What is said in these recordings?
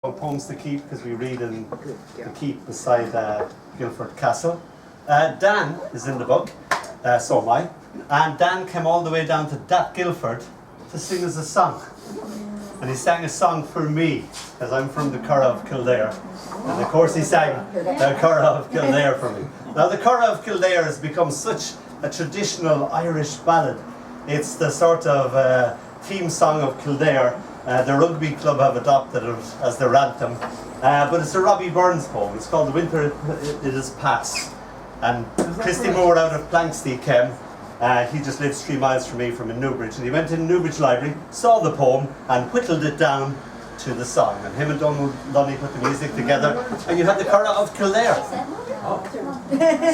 Poems to keep, because we read in the keep beside Guildford Castle. Dan is in the book, so am I, and Dan came all the way down to that Guildford to sing us a song. And he sang a song for me, because I'm from the Curragh of Kildare. And of course he sang the Curragh of Kildare for me. Now the Curragh of Kildare has become such a traditional Irish ballad. It's the sort of theme song of Kildare. The rugby club have adopted it as their anthem, but it's a Robbie Burns poem. It's called The Winter It Is Past. And Christy Moore out of Planksty came. He just lives 3 miles from me from in Newbridge, and he went in Newbridge Library, saw the poem and whittled it down to the song. And him and Dónall put the music together, and you had the Curragh of Kildare.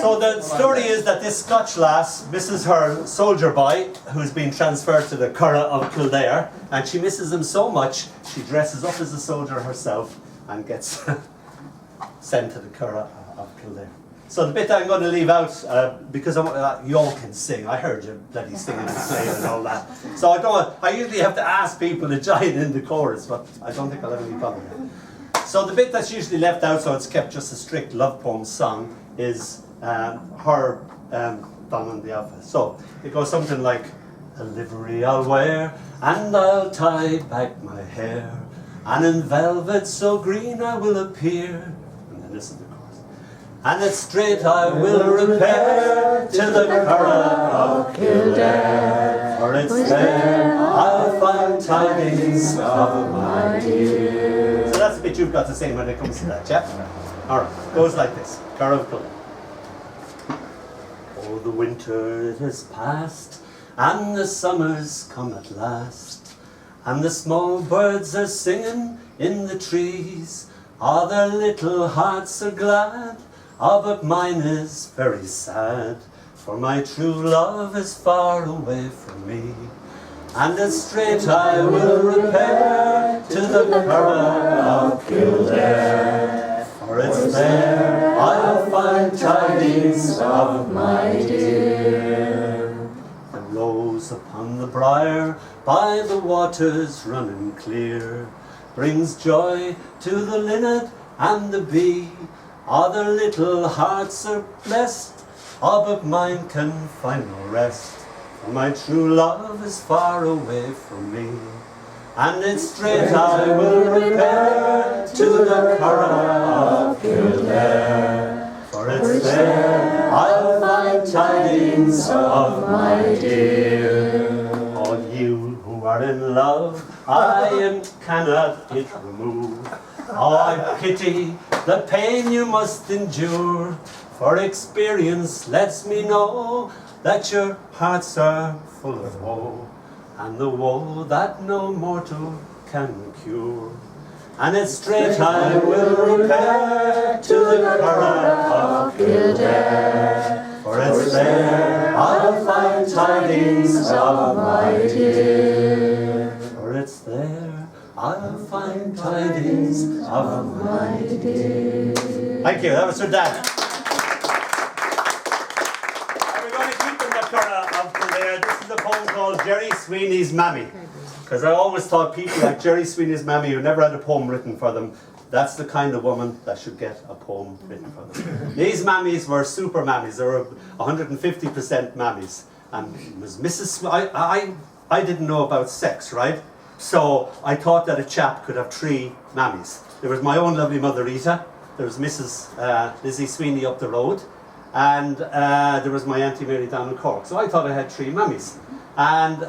So the story is that this Scotch lass misses her soldier boy, who's been transferred to the Curragh of Kildare, and she misses him so much she dresses up as a soldier herself and gets sent to the Curragh of Kildare. So the bit I'm going to leave out, because you all can sing. I heard you bloody singing and playing and all that. So I usually have to ask people to join in the chorus, but I don't think I'll have any problem with it. So the bit that's usually left out, so it's kept just a strict love poem song, is her Dónall and the Alpha. So it goes something like, a livery I'll wear, and I'll tie back my hair, and in velvet so green I will appear. And then this is the chorus. And it's straight I will repair to the Curragh of Kildare, for it's there I'll find tidings of my dear. So that's the bit you've got to sing when it comes to that, yeah? Alright, goes like this. Curragh of Kildare. Oh, the winter it is past, and the summer's come at last, and the small birds are singing in the trees. All their little hearts are glad, oh, but mine is very sad, for my true love is far away from me. And it's straight I will repair to the Curragh of Kildare, for it's there I'll find tidings of my dear. The rose upon the briar by the waters running clear brings joy to the linnet and the bee. All their little hearts are blessed, oh, but mine can find no rest, for my true love is far away from me. And it's straight I will repair to the Curragh of Kildare, for it's there I'll find tidings of my dear. All you who are in love, I cannot it remove. Oh, I pity the pain you must endure, for experience lets me know that your hearts are full of woe, and the woe that no mortal can cure. And it's straight I will repair to the Curragh of Kildare, for it's there I'll find tidings of my dear. For it's there I'll find tidings of my dear. Thank you, that was for Dad. We're going to keep in the Curragh of Kildare. This is a poem called Jerry Sweeney's Mammy. Because I always thought people like Jerry Sweeney's mammy who never had a poem written for them, that's the kind of woman that should get a poem written for them. These mammies were super mammies. They were 150% mammies. And it was Mrs. I didn't know about sex, right? So I thought that a chap could have 3 mammies. There was my own lovely mother Rita, there was Mrs. Lizzie Sweeney up the road, and there was my Auntie Mary down in Cork. So I thought I had 3 mammies. And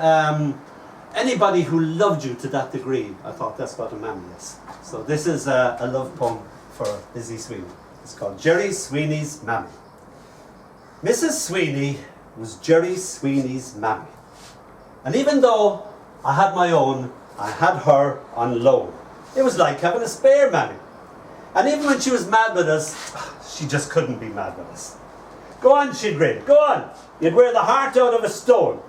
anybody who loved you to that degree, I thought that's what a mammy is. So this is a love poem for Lizzie Sweeney. It's called Jerry Sweeney's Mammy. Mrs. Sweeney was Jerry Sweeney's mammy. And even though I had my own, I had her on loan. It was like having a spare mammy. And even when she was mad with us, she just couldn't be mad with us. Go on, she'd grin, go on. You'd wear the heart out of a stone.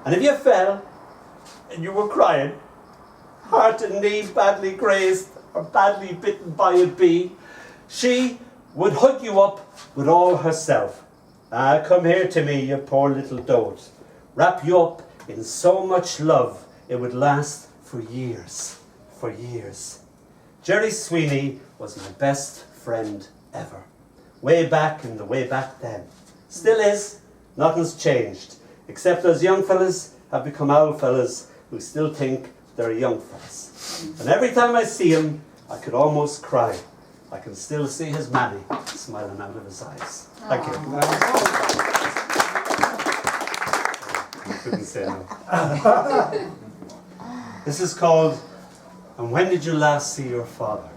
And if you fell, and you were crying, heart and knee badly grazed or badly bitten by a bee, she would hug you up with all herself. Come here to me, you poor little dote. Wrap you up in so much love, it would last for years, for years. Jerry Sweeney was my best friend ever. Way back in the way back then. Still is. Nothing's changed. Except those young fellas have become old fellas who still think they're young fellas. And every time I see him, I could almost cry. I can still see his mammy smiling out of his eyes. Thank you. You couldn't say no. This is called, And When Did You Last See Your Father?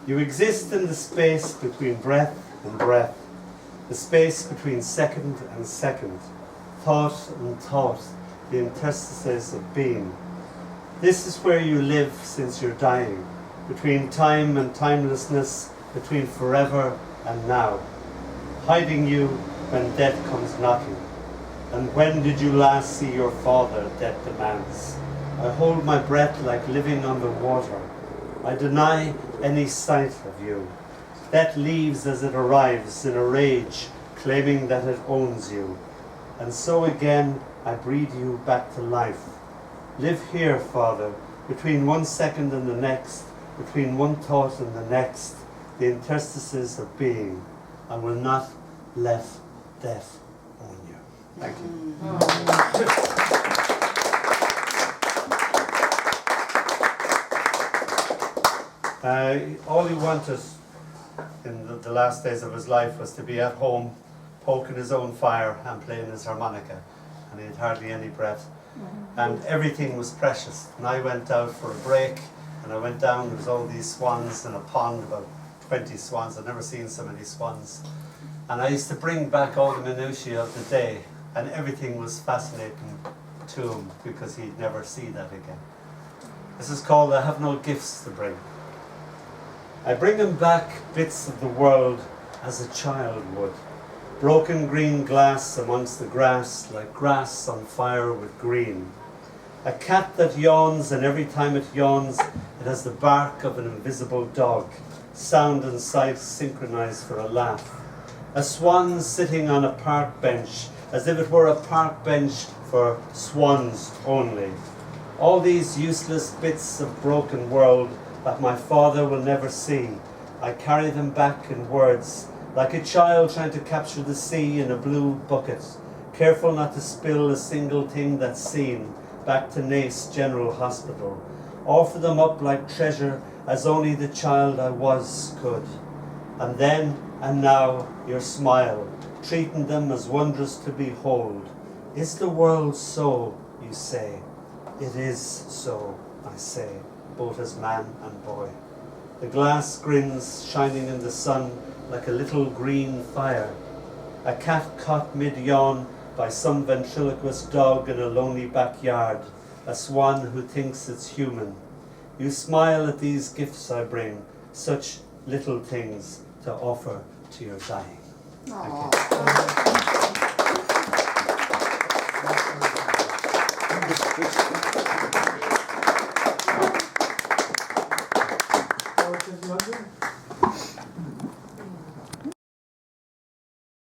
You exist in the space between breath and breath, the space between second and second, thought and thought, the interstices of being. This is where you live since you're dying, between time and timelessness, between forever and now, hiding you when death comes knocking. And when did you last see your father, death demands. I hold my breath like living under water. I deny any sight of you. Death leaves as it arrives in a rage, claiming that it owns you. And so again, I breathe you back to life. Live here, Father, between 1 second and the next, between one thought and the next, the interstices of being. I will not let death own you. Thank you. All he wanted in the last days of his life was to be at home, poking his own fire and playing his harmonica, and he had hardly any breath. And everything was precious. And I went out for a break, and I went down, there was all these swans in a pond, about 20 swans. I'd never seen so many swans. And I used to bring back all the minutiae of the day, and everything was fascinating to him because he'd never see that again. This is called I Have No Gifts to Bring. I bring him back bits of the world as a child would. Broken green glass amongst the grass, like grass on fire with green. A cat that yawns, and every time it yawns, it has the bark of an invisible dog. Sound and sight synchronized for a laugh. A swan sitting on a park bench, as if it were a park bench for swans only. All these useless bits of broken world that my father will never see. I carry them back in words, like a child trying to capture the sea in a blue bucket, careful not to spill a single thing that's seen, back to Nace General Hospital. Offer them up like treasure, as only the child I was could. And then, and now, your smile, treating them as wondrous to behold. Is the world so, you say? It is so, I say, both as man and boy. The glass grins shining in the sun like a little green fire. A cat caught mid-yawn by some ventriloquist dog in a lonely backyard. A swan who thinks it's human. You smile at these gifts I bring, such little things to offer to your dying. Thank you.